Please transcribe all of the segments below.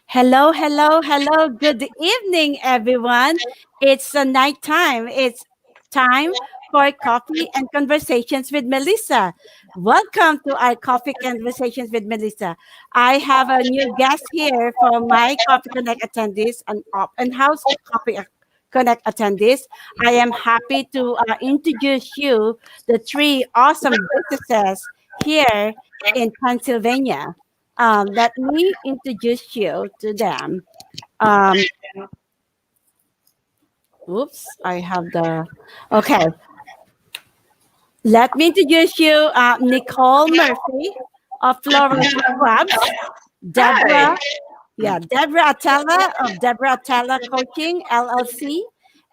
Hello, hello, hello. Good evening, everyone. It's a night time. It's time for coffee and conversations with Melissa. Welcome to our coffee conversations with Melissa. I have a new guest here for my Coffee Connect attendees and open house Coffee Connect attendees. I am happy to introduce you the three awesome businesses here in Pennsylvania. Let me introduce you to them. Um, oops, I have the. Okay, let me introduce you Nicole Murphy of Floral Clubs, Hi. Deborah, Deborah Atella of Deborah Atella Coaching LLC,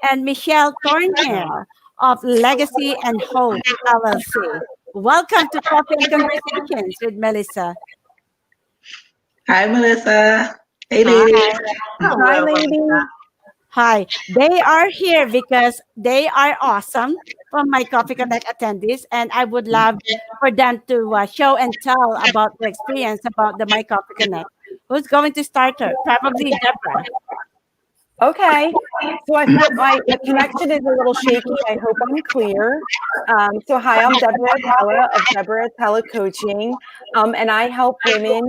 and Michelle Thornhill of Legacy and Hope LLC. Welcome to Coffee and Conversations with Melissa. Hi, Melissa. Hey, ladies. Hi. Hi, Hello, lady. Hi. They are here because they are awesome from my Coffee Connect attendees, and I would love for them to show and tell about their experience about the My Coffee Connect. Who's going to start her? Probably Deborah. Okay. So I hope my connection is a little shaky. I hope I'm clear. Hi, I'm Deborah Tella of Deborah Tella Coaching, and I help women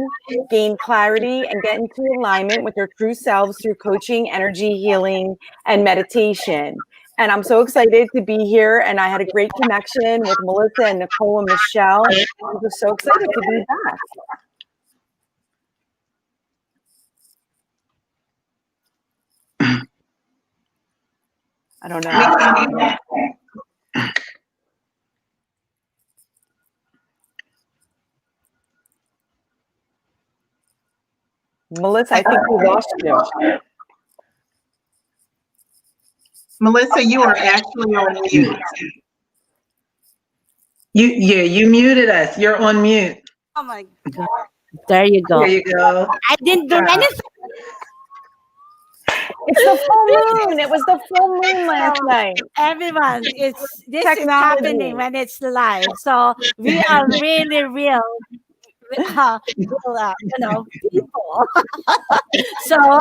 gain clarity and get into alignment with their true selves through coaching, energy healing, and meditation. And I'm so excited to be here. And I had a great connection with Melissa and Nicole and Michelle. I'm just so excited to be back. I don't know. Melissa, I think we lost you. Melissa, you are actually on mute. You muted us. You're on mute. Oh my God. There you go. There you go. I didn't do anything. It's the full moon. It was the full moon last night. Everyone, this is Technology. happening when it's live. So we are really real, people. So,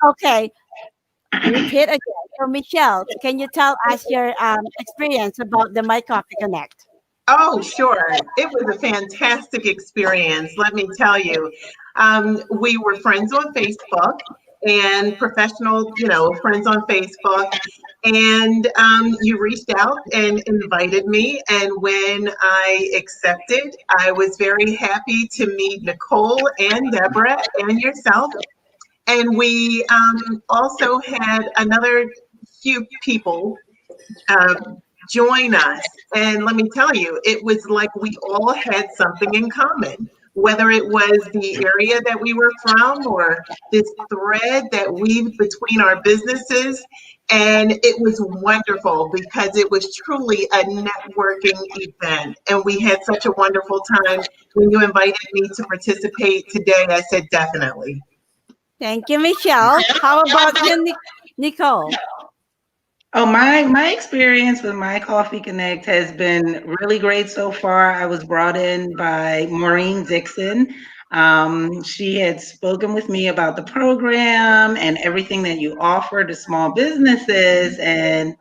okay. Repeat again. So, Michelle, can you tell us your experience about the My Coffee Connect? Oh, sure. It was a fantastic experience, let me tell you. We were friends on Facebook and professional, friends on Facebook. And you reached out and invited me. And when I accepted, I was very happy to meet Nicole and Deborah and yourself. And we also had another few people join us. And let me tell you, it was like we all had something in common, whether it was the area that we were from or this thread that weaved between our businesses. And it was wonderful because it was truly a networking event. And we had such a wonderful time. When you invited me to participate today, I said definitely. Thank you, Michelle. How about you, Nicole? Oh, my experience with My Coffee Connect has been really great so far. I was brought in by Maureen Dixon. She had spoken with me about the program and everything that you offer to small businesses. And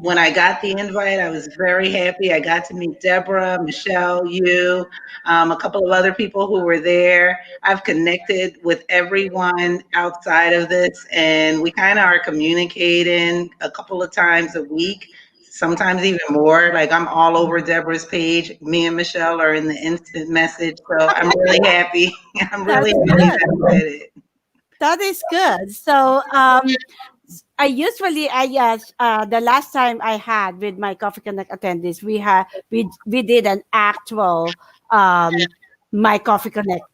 when I got the invite, I was very happy. I got to meet Deborah, Michelle, you, a couple of other people who were there. I've connected with everyone outside of this, and we kind of are communicating a couple of times a week, sometimes even more. Like I'm all over Deborah's page. Me and Michelle are in the instant message. So I'm really happy. I'm really happy that I did it. That is good. So, the last time I had with my Coffee Connect attendees, we did an actual my Coffee Connect.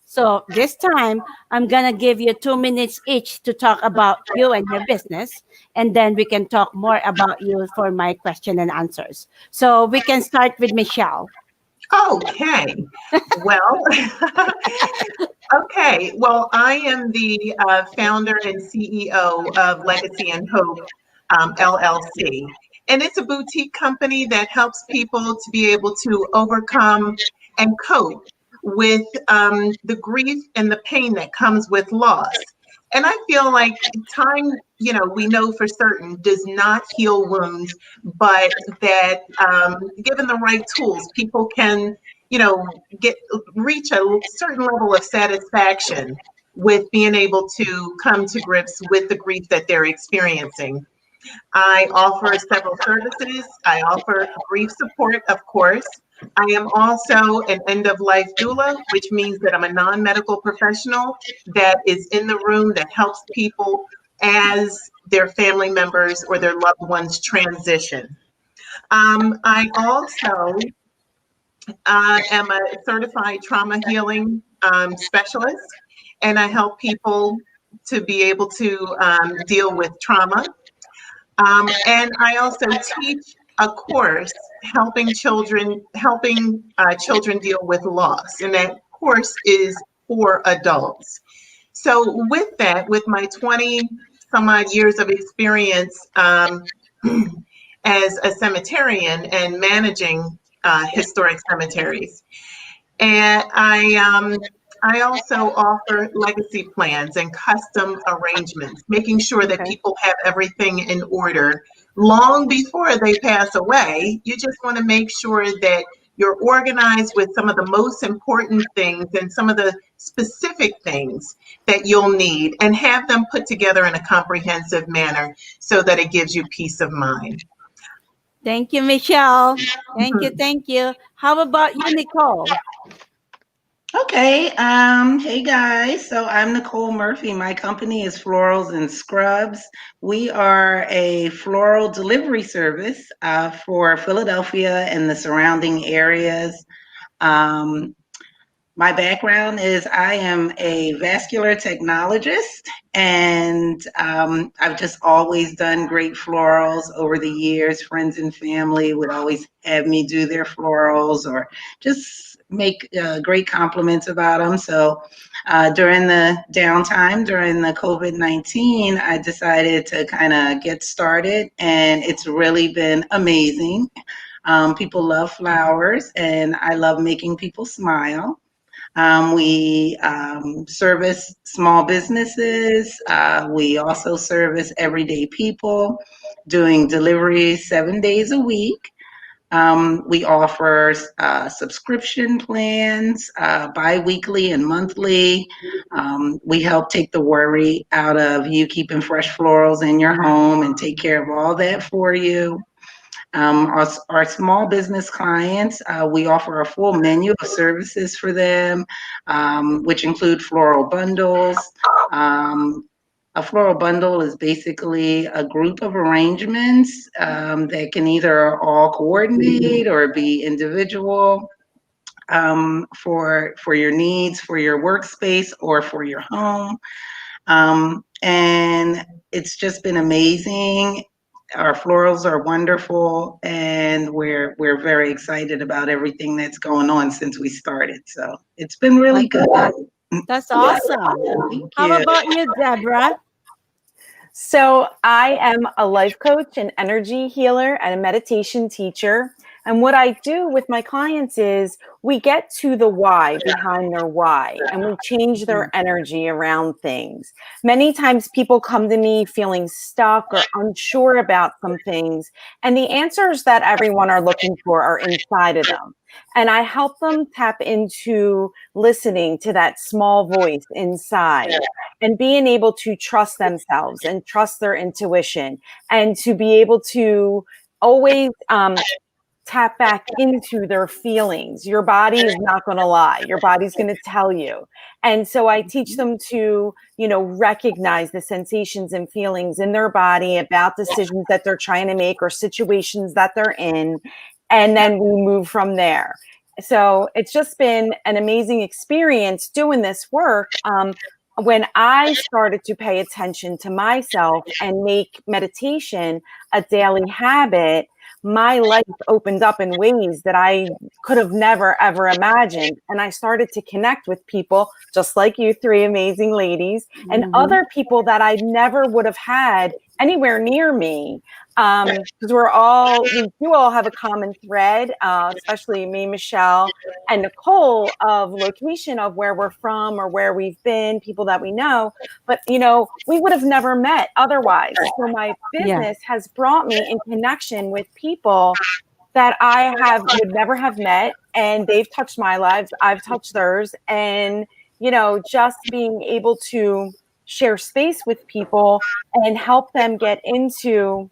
So this time I'm gonna give you 2 minutes each to talk about you and your business, and then we can talk more about you for my question and answers. So we can start with Michelle. Okay. Well, okay. Well, I am the founder and CEO of Legacy and Hope LLC. And it's a boutique company that helps people to be able to overcome and cope with the grief and the pain that comes with loss. And I feel like time, we know for certain does not heal wounds, but that given the right tools, people can, reach a certain level of satisfaction with being able to come to grips with the grief that they're experiencing. I offer several services. I offer grief support, of course. I am also an end of life doula, which means that I'm a non-medical professional that is in the room that helps people as their family members or their loved ones transition. I also am a certified trauma healing specialist, and I help people to be able to deal with trauma. And I also teach a course helping children deal with loss, and that course is for adults. So with that, with my 20 some odd years of experience as a cemeterian and managing historic cemeteries, and I also offer legacy plans and custom arrangements, making sure that people have everything in order long before they pass away. You just want to make sure that you're organized with some of the most important things and some of the specific things that you'll need, and have them put together in a comprehensive manner so that it gives you peace of mind. Thank you, Michelle. Thank you. Thank you. How about you, Nicole? Okay. Hey guys. So I'm Nicole Murphy. My company is Florals and Scrubs. We are a floral delivery service for Philadelphia and the surrounding areas. My background is I am a vascular technologist, and I've just always done great florals over the years. Friends and family would always have me do their florals or just make great compliments about them. So during the downtime, during the COVID-19, I decided to kind of get started, and it's really been amazing. People love flowers, and I love making people smile. We service small businesses. We also service everyday people, doing deliveries 7 days a week. We offer subscription plans, bi-weekly and monthly. We help take the worry out of you keeping fresh florals in your home and take care of all that for you. Our small business clients, we offer a full menu of services for them, which include floral bundles. A floral bundle is basically a group of arrangements that can either all coordinate or be individual for your needs, for your workspace, or for your home. And it's just been amazing. Our florals are wonderful, and we're very excited about everything that's going on since we started. So it's been really good. That's awesome. Thank How you. about you, Deborah? So I am a life coach, an energy healer, and a meditation teacher. And what I do with my clients is we get to the why behind their why, and we change their energy around things. Many times people come to me feeling stuck or unsure about some things, and the answers that everyone are looking for are inside of them. And I help them tap into listening to that small voice inside and being able to trust themselves and trust their intuition, and to be able to always tap back into their feelings. Your body is not going to lie. Your body's going to tell you. And so I teach them to, recognize the sensations and feelings in their body about decisions that they're trying to make or situations that they're in. And then we move from there. So it's just been an amazing experience doing this work. When I started to pay attention to myself and make meditation a daily habit, my life opened up in ways that I could have never, ever imagined. And I started to connect with people just like you three amazing ladies, and other people that I never would have had anywhere near me, because we do all have a common thread, especially me, Michelle, and Nicole, of location of where we're from or where we've been, people that we know. But, we would have never met otherwise. So my business has brought me in connection with people that would never have met, and they've touched my lives. I've touched theirs. And, just being able to share space with people and help them get into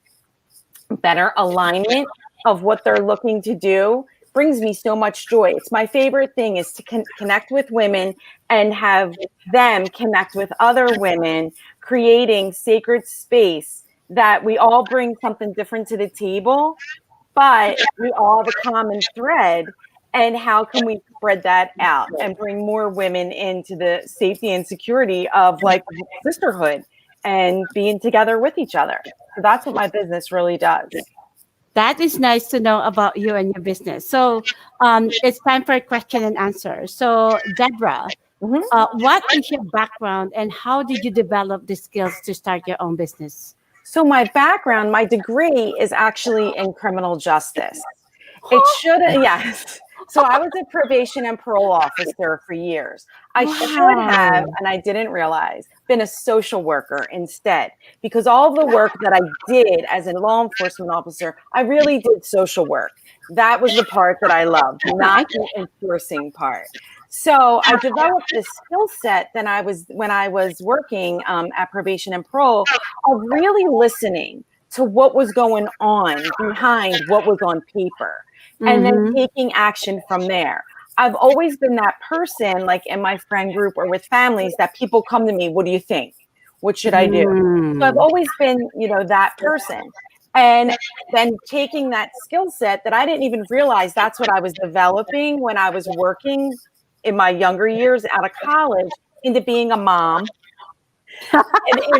better alignment of what they're looking to do brings me so much joy. It's my favorite thing, is to connect with women and have them connect with other women, creating sacred space that we all bring something different to the table, but we all have a common thread. And how can we spread that out and bring more women into the safety and security of like sisterhood and being together with each other? So that's what my business really does. That is nice to know about you and your business. So it's time for a question and answer. So Deborah, what is your background and how did you develop the skills to start your own business? So my background, my degree is actually in criminal justice. It should, yes. So I was a probation and parole officer for years. I should have, and I didn't realize, been a social worker instead, because all the work that I did as a law enforcement officer, I really did social work. That was the part that I loved, not the enforcing part. So I developed this skill set when I was working at probation and parole, of really listening to what was going on behind what was on paper, and then taking action from there. I've always been that person, like in my friend group or with families, that people come to me, what do you think? What should I do? So I've always been, that person. And then taking that skill set that I didn't even realize that's what I was developing when I was working in my younger years out of college, into being a mom.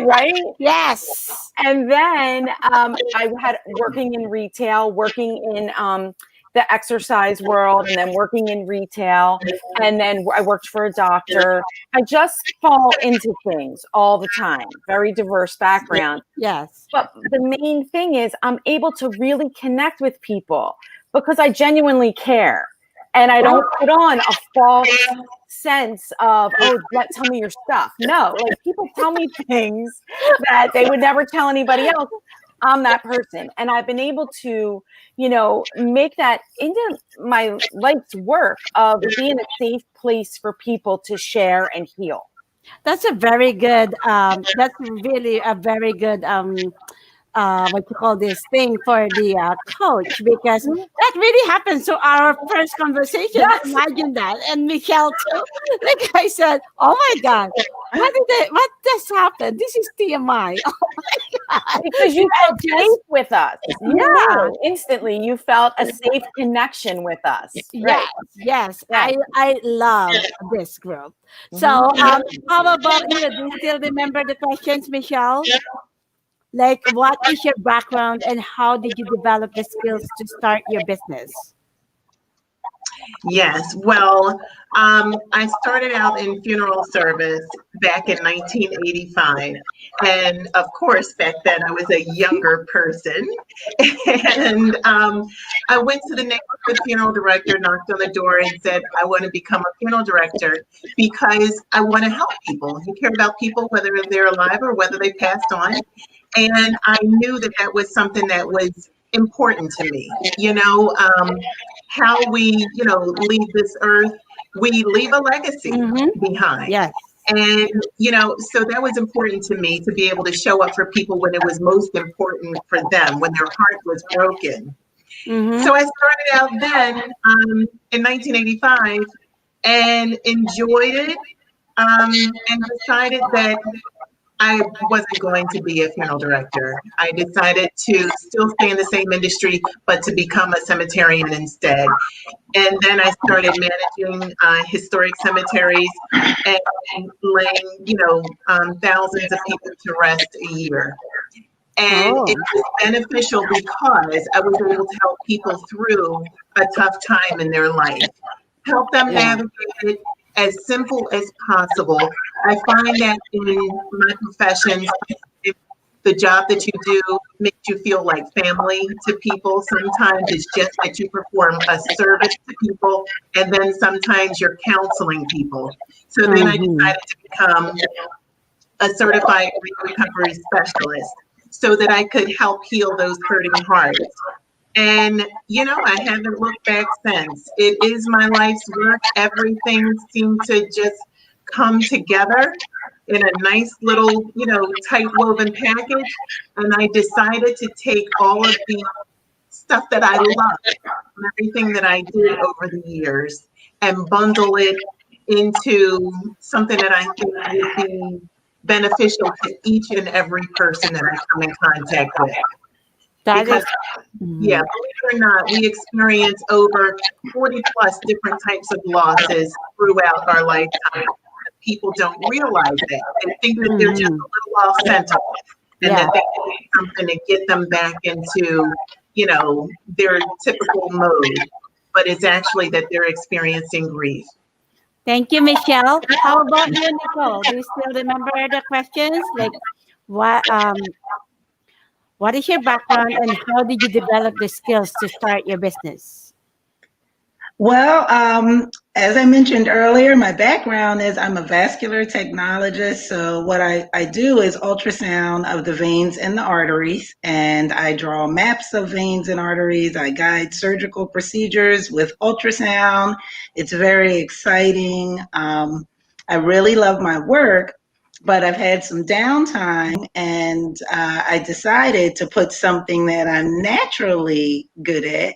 Right? Yes. And then I had working in retail, working in the exercise world, and then working in retail. And then I worked for a doctor. I just fall into things all the time. Very diverse background. Yes. But the main thing is I'm able to really connect with people because I genuinely care. And I don't put on a false sense of, tell me your stuff. No, like people tell me things that they would never tell anybody else. I'm that person. And I've been able to, make that into my life's work of being a safe place for people to share and heal. That's a very good, that's really a very good, what you call this thing for the coach, because that really happened. So our first conversation, Yes. imagine that. And Michelle too, like I said, oh my God, what just happened? This is TMI. Oh my God. Because you felt safe with us. Yeah. Instantly you felt a safe connection with us. Yes, yes. Yeah. I love this group. So how about you? Do you still remember the questions, Michelle? Like, what is your background and how did you develop the skills to start your business? Yes, well, I started out in funeral service back in 1985. And of course, back then I was a younger person. And I went to the neighborhood funeral director, knocked on the door and said, I want to become a funeral director because I want to help people. I care about people, whether they're alive or whether they passed on. And I knew that that was something that was important to me. How we, leave this earth, we leave a legacy behind. Yes. And, so that was important to me, to be able to show up for people when it was most important for them, when their heart was broken. So I started out then in 1985 and enjoyed it and decided that I wasn't going to be a funeral director. I decided to still stay in the same industry, but to become a cemeterian instead. And then I started managing historic cemeteries and laying, thousands of people to rest a year. And it was beneficial because I was able to help people through a tough time in their life, help them navigate it as simple as possible. I find that in my profession, The job that you do makes you feel like family to people. Sometimes it's just that you perform a service to people, and then sometimes you're counseling people. So then I decided to become a certified grief recovery specialist so that I could help heal those hurting hearts. And, I haven't looked back since. It is my life's work. Everything seemed to just come together in a nice little, tight woven package. And I decided to take all of the stuff that I love, everything that I did over the years, and bundle it into something that I think would be beneficial to each and every person that I come in contact with. That Because, is, yeah, believe it or not, we experience over 40 plus different types of losses throughout our lifetime. People don't realize that. They think that they're just a little off center, and that they need something to get them back into, their typical mode. But it's actually that they're experiencing grief. Thank you, Michelle. How about you, Nicole? Do you still remember the questions? Like, what is your background and how did you develop the skills to start your business? Well, as I mentioned earlier, my background is I'm a vascular technologist. So what I do is ultrasound of the veins and the arteries, and I draw maps of veins and arteries. I guide surgical procedures with ultrasound. It's very exciting. I really love my work, but I've had some downtime, and I decided to put something that I'm naturally good at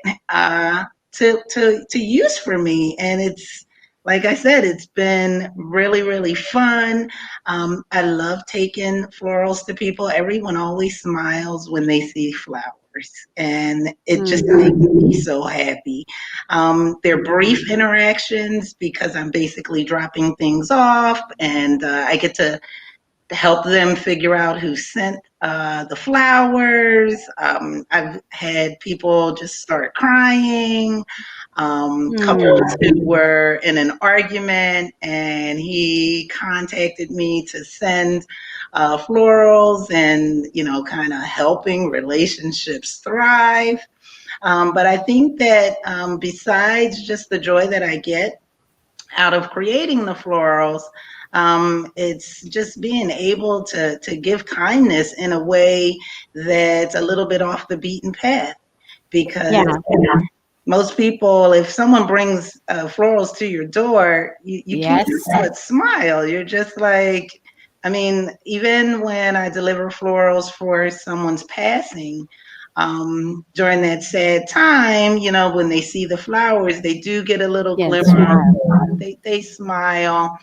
to use for me. And it's, like I said, it's been really, really fun. I love taking florals to people. Everyone always smiles when they see flowers, and it just makes me so happy. They're brief interactions because I'm basically dropping things off, and I get to help them figure out who sent the flowers. I've had people just start crying. Couples who were in an argument, and he contacted me to send florals, and kind of helping relationships thrive. But I think that besides just the joy that I get out of creating the florals, it's just being able to give kindness in a way that's a little bit off the beaten path. Because most people, if someone brings florals to your door, you can't but smile. You're just like, I mean, even when I deliver florals for someone's passing, during that sad time, when they see the flowers, they do get a little glimmer. They smile.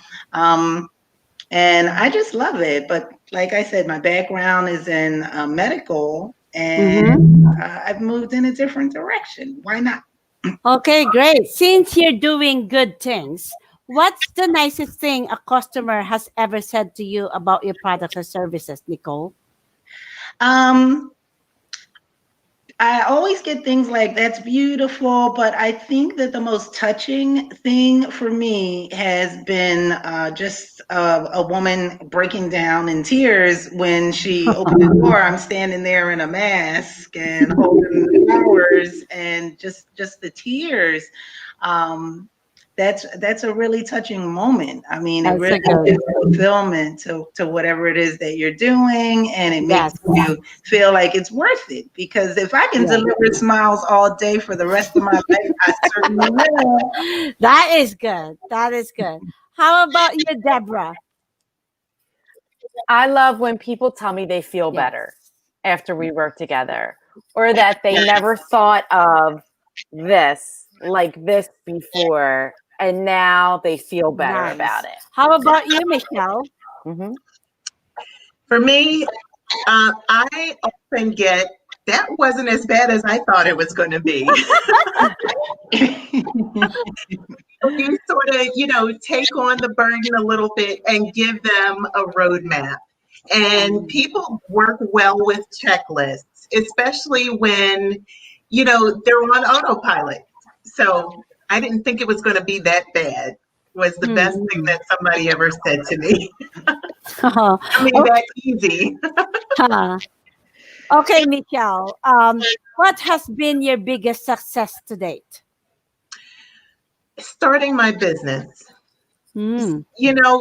And I just love it. But like I said, my background is in medical, and I've moved in a different direction. Why not? Okay, great. Since you're doing good things, what's the nicest thing a customer has ever said to you about your products or services, Nicole? I always get things like, "That's beautiful," but I think that the most touching thing for me has been just a woman breaking down in tears when she opened the door. I'm standing there in a mask and holding the flowers, and just the tears. That's a really touching moment. I mean, it really gives fulfillment to whatever it is that you're doing, and it makes you feel like it's worth it. Because if I can deliver smiles all day for the rest of my life, I certainly will. That is good. That is good. How about you, Deborah? I love when people tell me they feel better after we work together, or that they never thought of this like this before, and now they feel better about it. How about you, Michelle? For me, I often get, "That wasn't as bad as I thought it was going to be." You sort of, take on the burden a little bit and give them a roadmap. And people work well with checklists, especially when, they're on autopilot. So I didn't think it was going to be that bad, was the best thing that somebody ever said to me. I mean, that's easy. Okay, Michelle. What has been your biggest success to date? Starting my business. Mm.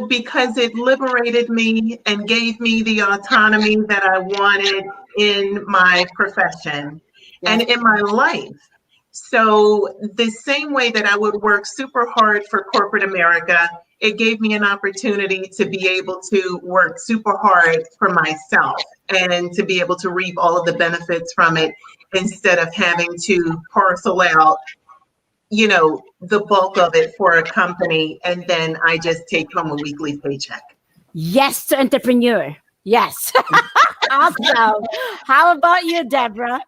Because it liberated me and gave me the autonomy that I wanted in my profession and in my life. So, the same way that I would work super hard for corporate America, it gave me an opportunity to be able to work super hard for myself and to be able to reap all of the benefits from it instead of having to parcel out the bulk of it for a company, and then I just take home a weekly paycheck. Yes to entrepreneur. Yes. Awesome. How about you, Deborah?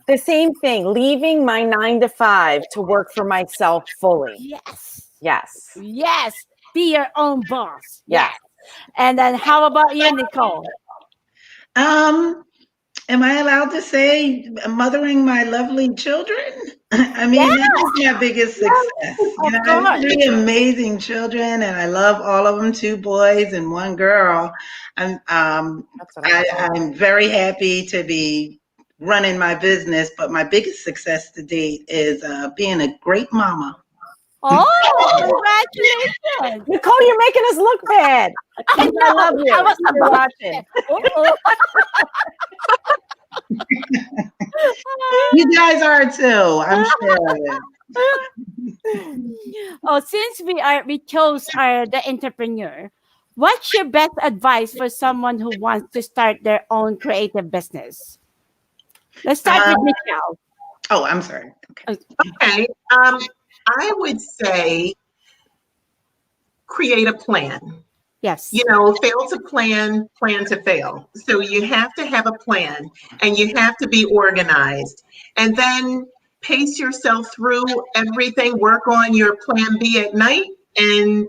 The same thing, leaving my 9 to 5 to work for myself fully. Yes. Yes. Yes. Be your own boss. Yes. And then how about you, Nicole? Am I allowed to say mothering my lovely children? I mean, that is my biggest success. I have 3 amazing children, and I love all of them. 2 boys and 1 girl. I'm very happy to be running my business, but my biggest success to date is being a great mama. Oh, congratulations. Nicole, you're making us look bad. I love you. I was You're about watching. You guys are too, I'm sure. Oh, since we chose the entrepreneur, what's your best advice for someone who wants to start their own creative business? Let's start with Michelle. Oh, I'm sorry. Okay. I would say create a plan. Yes. Fail to plan to fail. So you have to have a plan and you have to be organized. And then pace yourself through everything, work on your plan B at night and,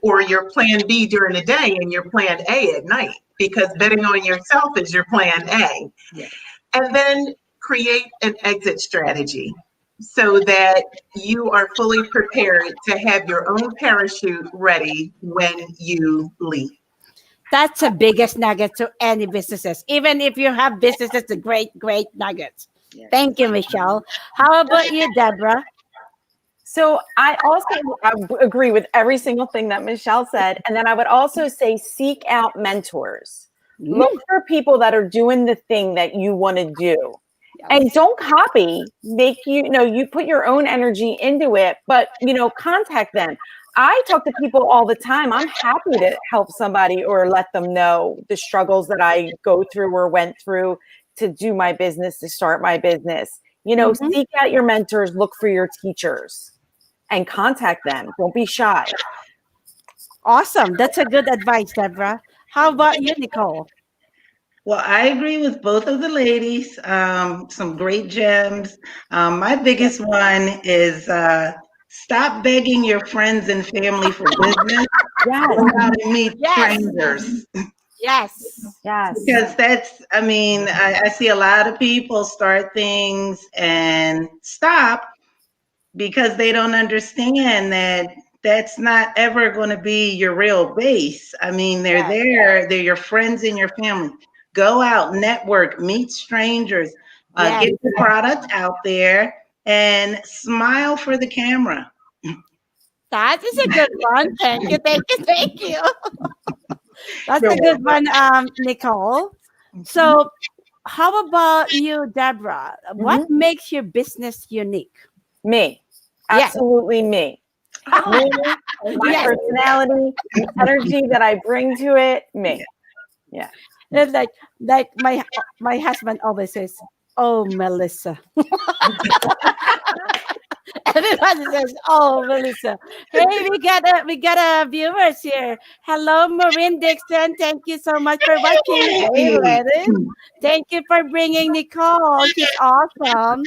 or your plan B during the day and your plan A at night, because betting on yourself is your plan A. Yeah. And then create an exit strategy so that you are fully prepared to have your own parachute ready when you leave. That's the biggest nugget to any businesses. Even if you have businesses, the great nuggets. Yes. Thank you, Michelle. How about you, Deborah? So I agree with every single thing that Michelle said. And then I would also say, seek out mentors. Look for people that are doing the thing that you want to do. And don't copy. You put your own energy into it, but contact them. I talk to people all the time. I'm happy to help somebody or let them know the struggles that I go through or went through to do my business, to start my business. Seek out your mentors, look for your teachers and contact them. Don't be shy. Awesome. That's a good advice, Deborah. How about you, Nicole? Well, I agree with both of the ladies. Some great gems. My biggest one is stop begging your friends and family for business. How to meet strangers. Yes. Because I see a lot of people start things and stop because they don't understand that that's not ever going to be your real base. I mean, they're your friends and your family. Go out, network, meet strangers, get the product out there, and smile for the camera. That is a good one. Thank you. That's a good one, Nicole. So, how about you, Deborah? What makes your business unique? Me. Absolutely me. My personality, the energy that I bring to it, me. Yeah. It's like my husband always says, "Oh, Melissa." Everybody says, "Oh, Melissa." Hey, we got a viewers here. Hello, Maureen Dixon. Thank you so much for watching. Hey, Lettuce. Thank you for bringing Nicole. She's awesome.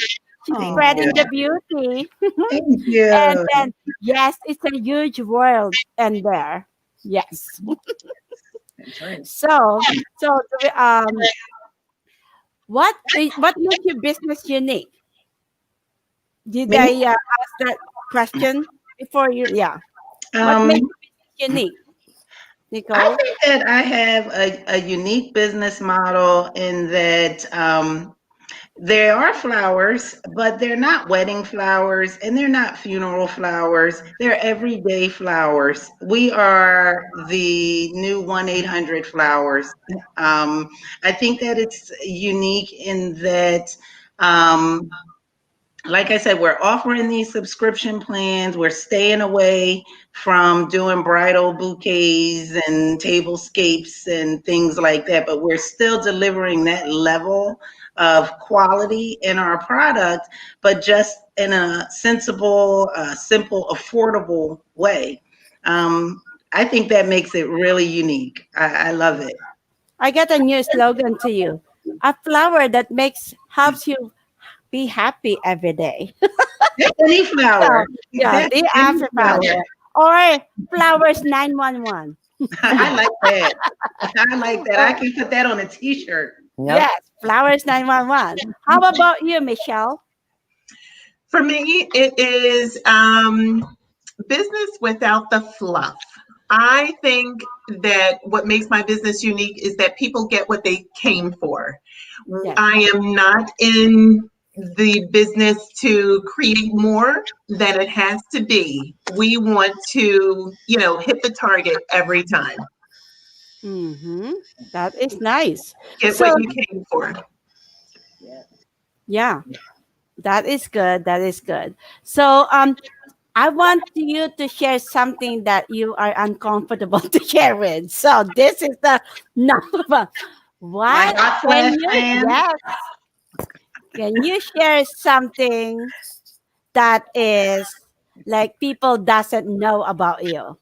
She's spreading the beauty. Thank you. And then, yes, it's a huge world in there. Yes. That's right. So, what makes your business unique? Did I ask that question before you? Yeah. What makes your business unique? I Nicole? think that I have a unique business model in that there are flowers, but they're not wedding flowers and they're not funeral flowers. They're everyday flowers. We are the new 1-800 flowers. I think that it's unique in that. Um, like I said, we're offering these subscription plans. We're staying away from doing bridal bouquets and tablescapes and things like that, but we're still delivering that level of quality in our product, but just in a sensible, simple, affordable way. Um, I think that makes it really unique. I love it. I got a new slogan to you. A flower that helps you be happy every day. Any So, flower. yeah, Exactly. the Any after flower. flower. Or flowers 911. I like that. I like that. I can put that on a t-shirt. Yep. Yes, flowers 911. How about you, Michelle? For me, it is business without the fluff. I think that what makes my business unique is that people get what they came for. Yes. I am not in the business to create more than it has to be. We want to, hit the target every time. Mm-hmm. That is nice. Get So, what you came for. yeah, that is good. That is good. So, I want you to share something that you are uncomfortable to share with. So, this is the number one. My What hot can flash you? fan. Yes. Can you share something that is like people doesn't know about you?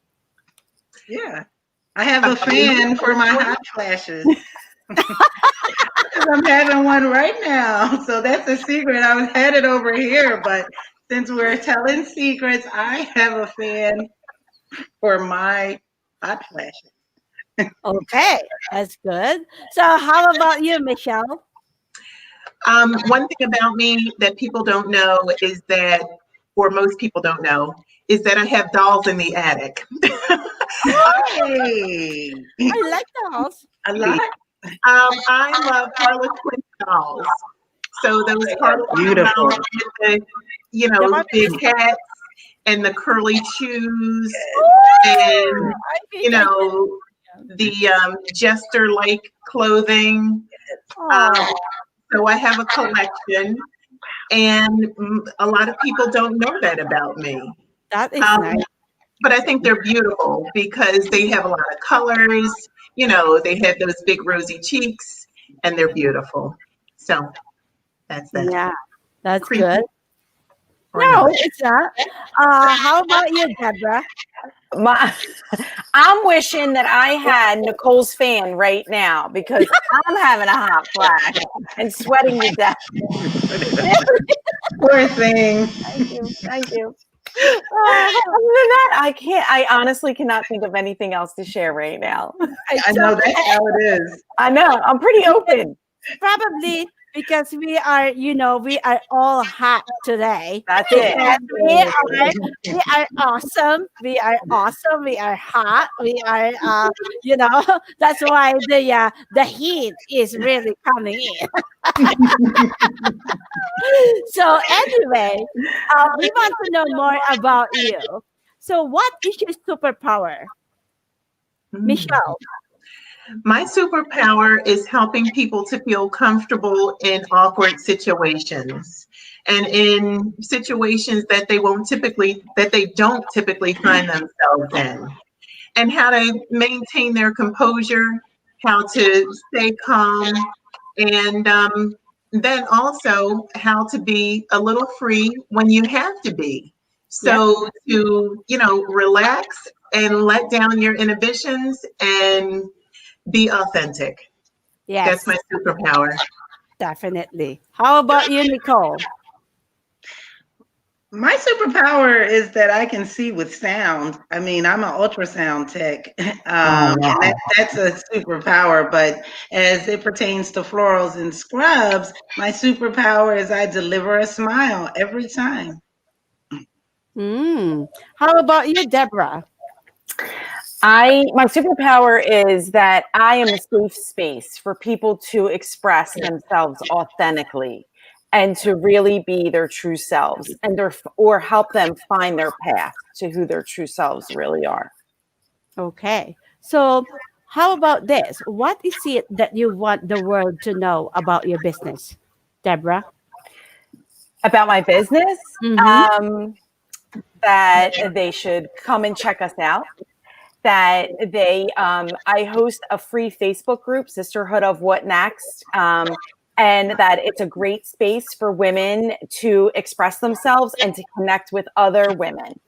Yeah. I have a About me? fan for my hot flashes. I'm having one right now. So that's a secret. I was headed over here, but since we're telling secrets, I have a fan for my hot flashes. Okay, that's good. So, how about you, Michelle? One thing about me that people don't know is that, or most people don't know, is that I have dolls in the attic. Hey, I like those. a lot. I love Harlequin dolls. So those Harlequin Beautiful. dolls with the, big hats and the curly shoes and, I think I the jester-like clothing. oh, So I have a collection, and a lot of people don't know that about me. that is Um, nice. but I think they're beautiful because they have a lot of colors. They have those big rosy cheeks, and they're beautiful. So that's that. Yeah, that's Creepy good. or No, not. it's not. How about you, Deborah? My, I'm wishing that I had Nicole's fan right now because I'm having a hot flash and sweating to death. Poor thing. Thank you. Thank you. Other than that, I honestly cannot think of anything else to share right now. I know that's how it is. I know. I'm pretty open. Probably because we are all hot today. That's it. And we are awesome. We are awesome. We are hot. We are, that's why the heat is really coming in. So anyway, we want to know more about you. So what is your superpower, Michelle? My superpower is helping people to feel comfortable in awkward situations and in situations that they don't typically find themselves in, and how to maintain their composure, how to stay calm, and then also how to be a little free when you have to be. So to, relax and let down your inhibitions and be authentic. Yes, That's my superpower. definitely. How about you, Nicole? My superpower is that I can see with sound. I mean, I'm an ultrasound tech, and that's a superpower. But as it pertains to florals and scrubs, my superpower is I deliver a smile every time. How about you, Deborah? My superpower is that I am a safe space for people to express themselves authentically and to really be their true selves or help them find their path to who their true selves really are. Okay. So, how about this? What is it that you want the world to know about your business, Deborah? About my business, Mm-hmm. that they should come and check us out. That I host a free Facebook group, Sisterhood of What Next, and that it's a great space for women to express themselves and to connect with other women.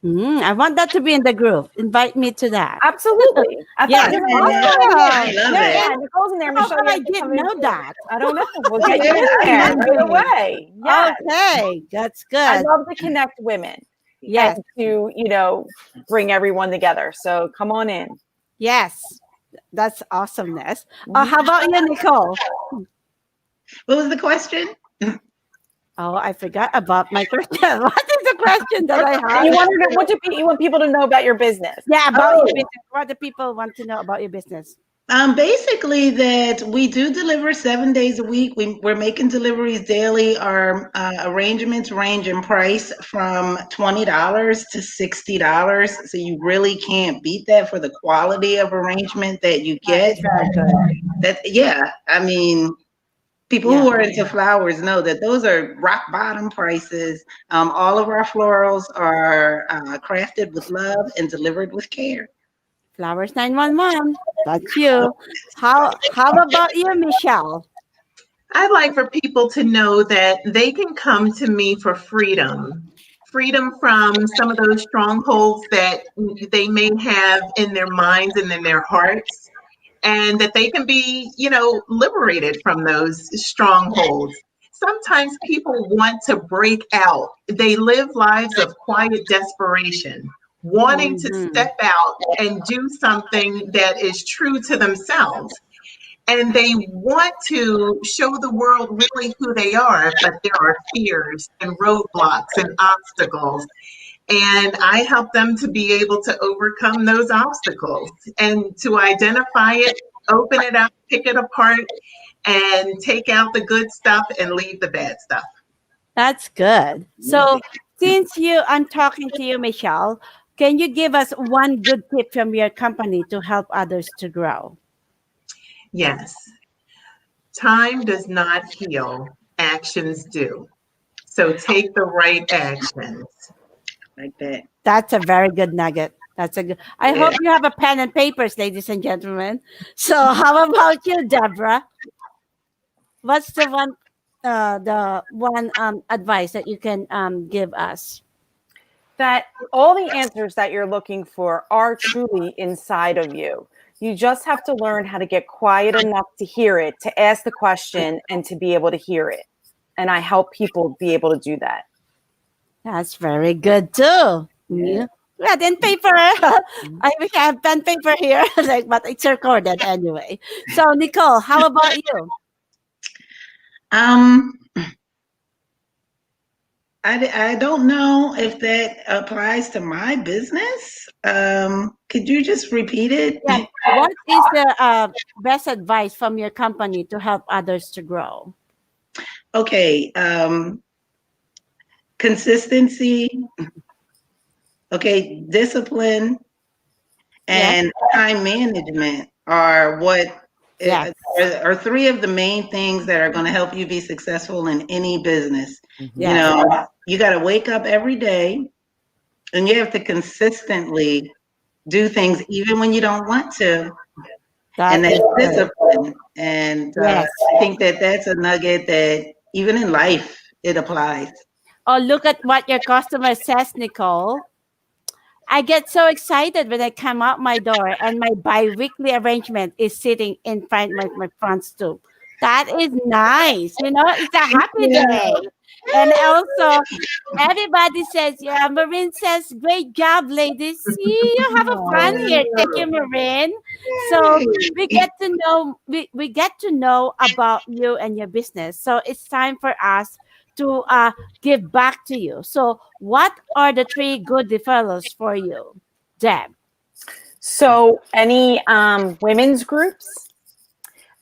I want that to be in the group. Invite me to that. Absolutely. Yes. You're Awesome. awesome. Love Yeah, it. Nicole's in there. How Michelle, come you I have to didn't come in know too. that? I don't know. We'll get you in there right away. Yes. Okay, that's I good. love to connect women Yes, and to, bring everyone together. So come on in. yes, that's awesomeness. How about you, Nicole? What was the question? Oh, I forgot about my question. What is the question that I You have? want you want people to know about your business. Yeah, about your Oh. business. What do people want to know about your business? Basically, that we do deliver 7 days a week. We're making deliveries daily. Our arrangements range in price from $20 to $60. So you really can't beat that for the quality of arrangement that you get. It's very good. Yeah, I mean, people Yeah. who are into flowers know that those are rock bottom prices. All of our florals are crafted with love and delivered with care. Flowers 911. That's you. How about you, Michelle? I'd like for people to know that they can come to me for freedom. Freedom from some of those strongholds that they may have in their minds and in their hearts, and that they can be, liberated from those strongholds. Sometimes people want to break out. They live lives of quiet desperation, wanting to Mhm. step out and do something that is true to themselves. And they want to show the world really who they are, but there are fears and roadblocks and obstacles. And I help them to be able to overcome those obstacles and to identify it, open it up, pick it apart, and take out the good stuff and leave the bad stuff. That's good. So, since I'm talking to you, Michelle, can you give us one good tip from your company to help others to grow? Yes, time does not heal, actions do. So take the right actions. Like that. That's a very good nugget. That's a good. I Yeah. hope you have a pen and papers, ladies and gentlemen. So, how about you, Deborah? What's the one advice that you can give us? That all the answers that you're looking for are truly inside of you. You just have to learn how to get quiet enough to hear it, to ask the question, and to be able to hear it. And I help people be able to do that. That's very good too. Yeah. Pen and paper. I wish I have pen paper here, but it's recorded anyway. So, Nicole, how about you? Um, I don't know if that applies to my business. Could you just repeat it? Yeah. What is the best advice from your company to help others to grow? Okay. Consistency. Okay. Discipline and time management are Yes. are three of the main things that are going to help you be successful in any business. Yes. You got to wake up every day and you have to consistently do things even when you don't want to. And That that's is good. discipline. And Yes. I think that that's a nugget that even in life, it applies. Oh, look at what your customer says, Nicole. I get so excited when I come out my door and my bi-weekly arrangement is sitting in front my front stoop. That is nice. It's a happy day. And also, everybody says, yeah, Marin says, great job, ladies. See, you have a fun here. Thank you, Marin. So we get to know about you and your business. So it's time for us to give back to you. So what are the three good referrals for you, Deb? So, any women's groups,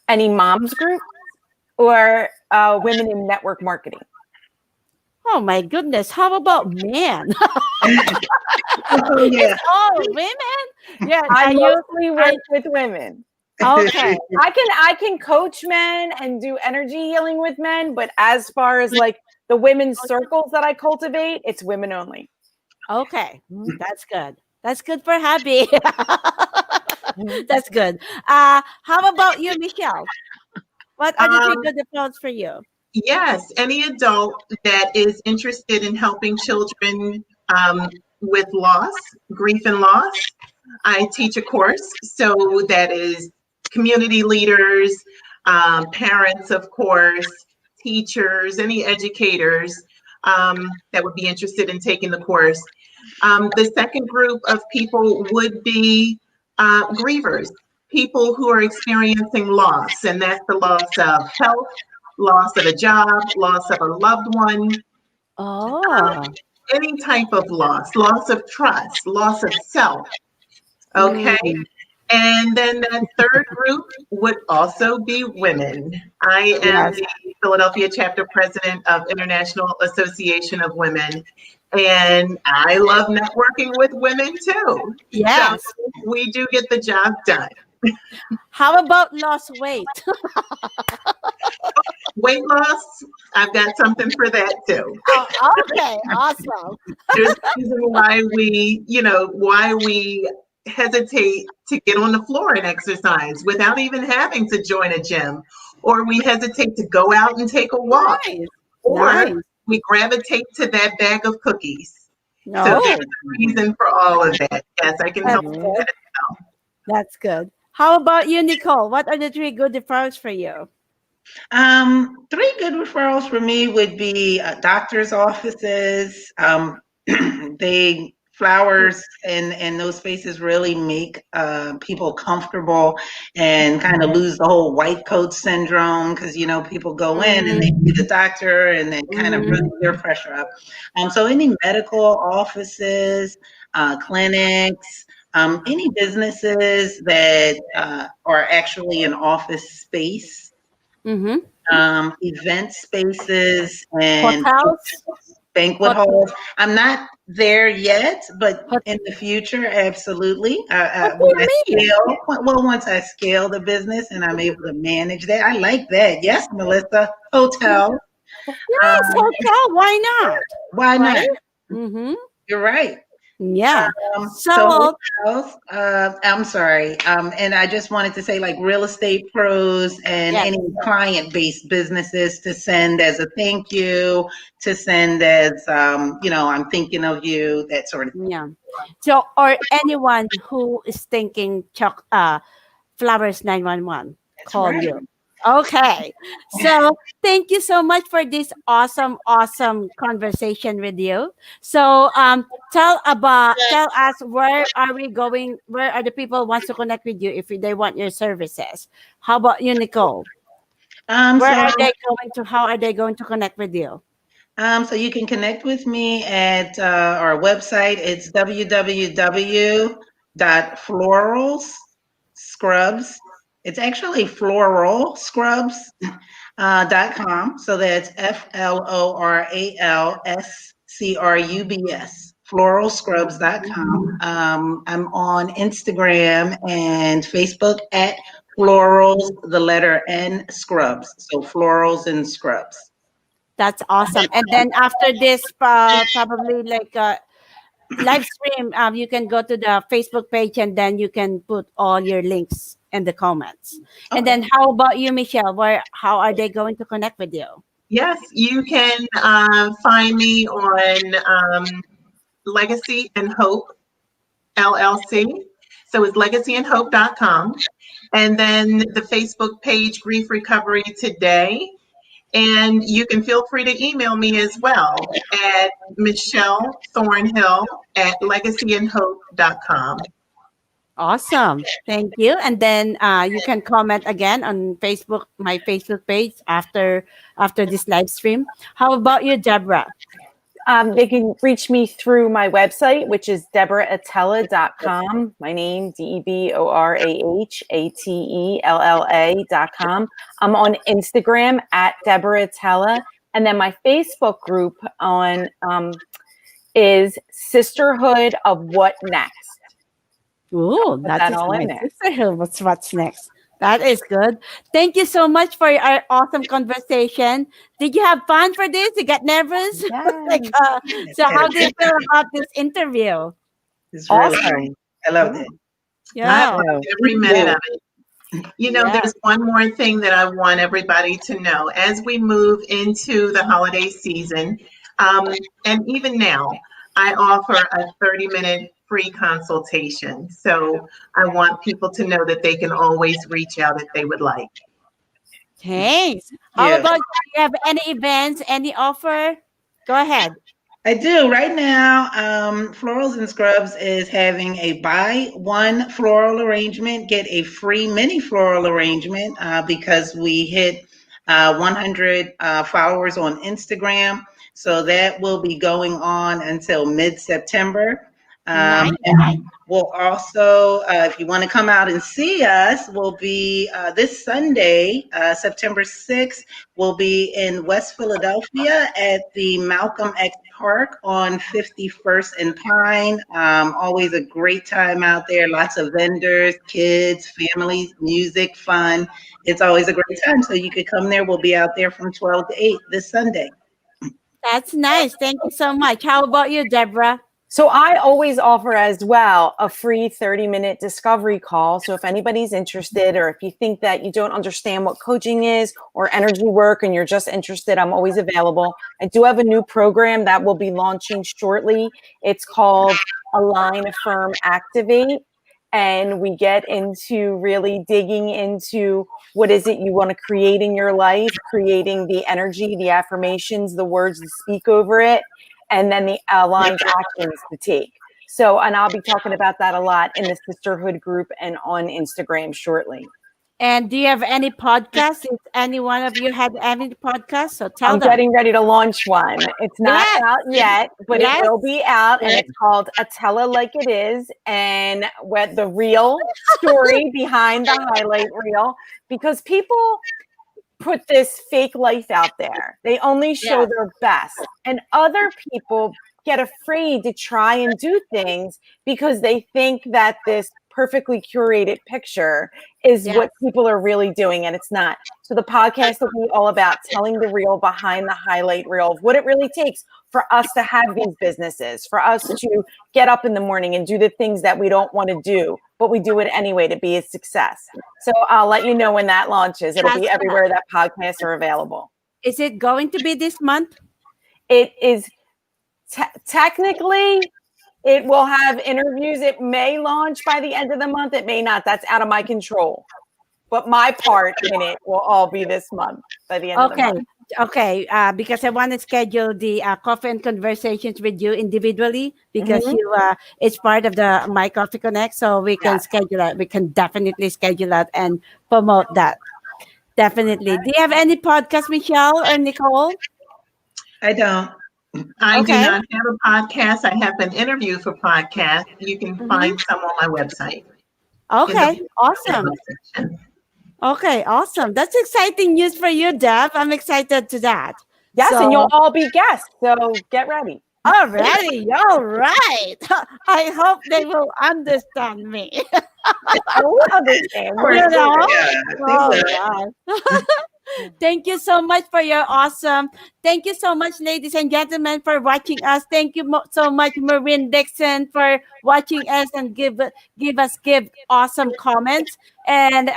any moms group, or women in network marketing? Oh my goodness. How about men? Oh, yeah. It's all women? Yeah. I Are you mostly work with women. okay? I can coach men and do energy healing with men, but as far as like the women's circles that I cultivate, it's women only. Okay. That's good. That's good for hubby. That's good. How about you, Michelle? What are the three Um, good approaches for you? Yes, any adult that is interested in helping children with loss, grief and loss. I teach a course, so that is community leaders, parents, of course, teachers, any educators that would be interested in taking the course. The second group of people would be grievers, people who are experiencing loss, and that's the loss of health, loss of a job, loss of a loved one, Oh. any type of loss of trust, loss of self. Okay. Mm, And then that third group would also be women. I am yes. the Philadelphia chapter president of International Association of Women, and I love networking with women too. So Yes. we do get the job done. How about lost weight? Weight loss, I've got something for that too. Oh, okay. Awesome. There's a reason why we hesitate to get on the floor and exercise without even having to join a gym, or we hesitate to go out and take a walk, Nice. or Nice. we gravitate to that bag of cookies. So No. there's a reason for all of that. Yes, I can That's help. good. That's good. How about you, Nicole? What are the three good referrals for you? Three good referrals for me would be doctors' offices. They flowers and those spaces really make people comfortable and kind of lose the whole white coat syndrome, because people go in and they see the doctor and then kind of really their pressure up. So any medical offices, clinics, any businesses that are actually an office space, Mm-hmm. event spaces, and Hotels? banquet Hot- halls. I'm not there yet, but hot- in the future, absolutely. what do When I you mean? scale, once I scale the business and I'm able to manage that, I like that. Yes, Melissa, hotel. Yes, hotel. Why not? Why not? Right? Mm-hmm. You're right. Yeah. So So, hotels, I'm sorry. And I just wanted to say, like, real estate pros and yes. any client-based businesses to send as a thank you, to send as, I'm thinking of you, that sort of thing. Yeah. So, or anyone who is thinking Flowers 911, That's call right. you. Okay. So thank you so much for this awesome, awesome conversation with you. So tell us, where are we going? Where are the people wants to connect with you if they want your services? How about you, Nicole? Where So are they going to? How are they going to connect with you? So you can connect with me at our website. It's www.floralscrubs. It's actually floralscrubs.com. So that's FLORALSCRUBS, floralscrubs.com. I'm on Instagram and Facebook at florals, the letter N, scrubs. So florals and scrubs. That's awesome. And then after this, probably like live stream, you can go to the Facebook page and then you can put all your links in the comments. And Okay. then how about you, Michelle? How are they going to connect with you? Yes, you can find me on Legacy and Hope LLC. So it's legacyandhope.com. And then the Facebook page, Grief Recovery Today. And you can feel free to email me as well at Michelle Thornhill at legacyandhope.com. Awesome. Thank you. And then you can comment again on Facebook, my Facebook page after this live stream. How about you, Deborah? They can reach me through my website, which is DeborahAtella.com. My name, DeborahAtella.com. I'm on Instagram at Deborah Atella. And then my Facebook group on is Sisterhood of What Next. Ooh, Put that all in nice. there. Sisterhood, what's next? That is good. Thank you so much for our awesome conversation. Did you have fun for this? You got nervous? Yes. So how do you feel about this interview? It's really Awesome. great. I loved it. I Yeah. loved every minute of it. You know, Yeah. there's one more thing that I want everybody to know. As we move into the holiday season, and even now, I offer a 30-minute free consultation. So I want people to know that they can always reach out if they would like. Thanks. How Yeah. about you have any events, any offer? Go ahead. I do. Right now, Florals and Scrubs is having a buy one floral arrangement, get a free mini floral arrangement because we hit 100 followers on Instagram. So that will be going on until mid-September. Nice. And we'll also, if you want to come out and see us, we'll be this Sunday, September 6th, we'll be in West Philadelphia at the Malcolm X Park on 51st and Pine. Always a great time out there. Lots of vendors, kids, families, music, fun. It's always a great time. So you could come there. We'll be out there from 12 to 8 this Sunday. That's nice. Thank you so much. How about you, Deborah? So I always offer as well a free 30-minute discovery call. So if anybody's interested, or if you think that you don't understand what coaching is or energy work and you're just interested, I'm always available. I do have a new program that will be launching shortly. It's called Align, Affirm, Activate. And we get into really digging into what is it you want to create in your life, creating the energy, the affirmations, the words to speak over it, and then the aligned actions to take. So, and I'll be talking about that a lot in the Sisterhood group and on Instagram shortly. And do you have any podcasts? If any one of you had any podcasts, so tell I'm them. getting ready to launch one. It's not Yes. out yet, but Yes. it will be out, and it's called Atella Like It Is, and what the real story behind the highlight reel, because people put this fake life out there. They only show Yeah. their best, and other people get afraid to try and do things because they think that this perfectly curated picture is Yeah. what people are really doing, and it's not. So the podcast will be all about telling the real behind the highlight reel of what it really takes for us to have these businesses, for us to get up in the morning and do the things that we don't want to do, but we do it anyway to be a success. So I'll let you know when that launches. It'll be That's everywhere that podcasts are available. Is it going to be this month? It is technically, it will have interviews. It may launch by the end of the month. It may not. That's out of my control. But my part in it will all be this month by the end of the Okay. month. Okay. Because I want to schedule the coffee and conversations with you individually because Mhm. you it's part of the My Coffee Connect, so we can schedule that. We can definitely schedule that and promote that. Definitely. Do you have any podcast, Michelle or Nicole? I don't. I Okay. do not have a podcast. I have been interviewed for podcasts. You can find some on my website. Okay. Awesome. section. Okay. Awesome. That's exciting news for you, Deb. I'm excited to that. Yes, So- and you'll all be guests. So get ready. Alrighty, all right. I hope they will understand me. I will understand. You know? Yeah, Oh, God. Thank you so much for your awesome. Thank you so much, ladies and gentlemen, for watching us. Thank you so much, Maureen Dixon, for watching us and give awesome comments. And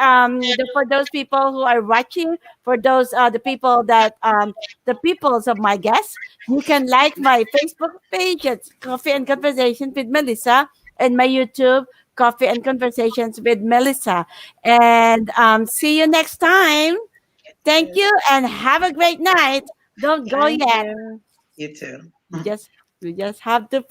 for those people who are watching, for those the people that the peoples of my guests, you can like my Facebook page. It's Coffee and Conversations with Melissa, and my YouTube, Coffee and Conversations with Melissa. And see you next time. Thank you and have a great night. Don't go Thank yet. you. You too. You just have to finish.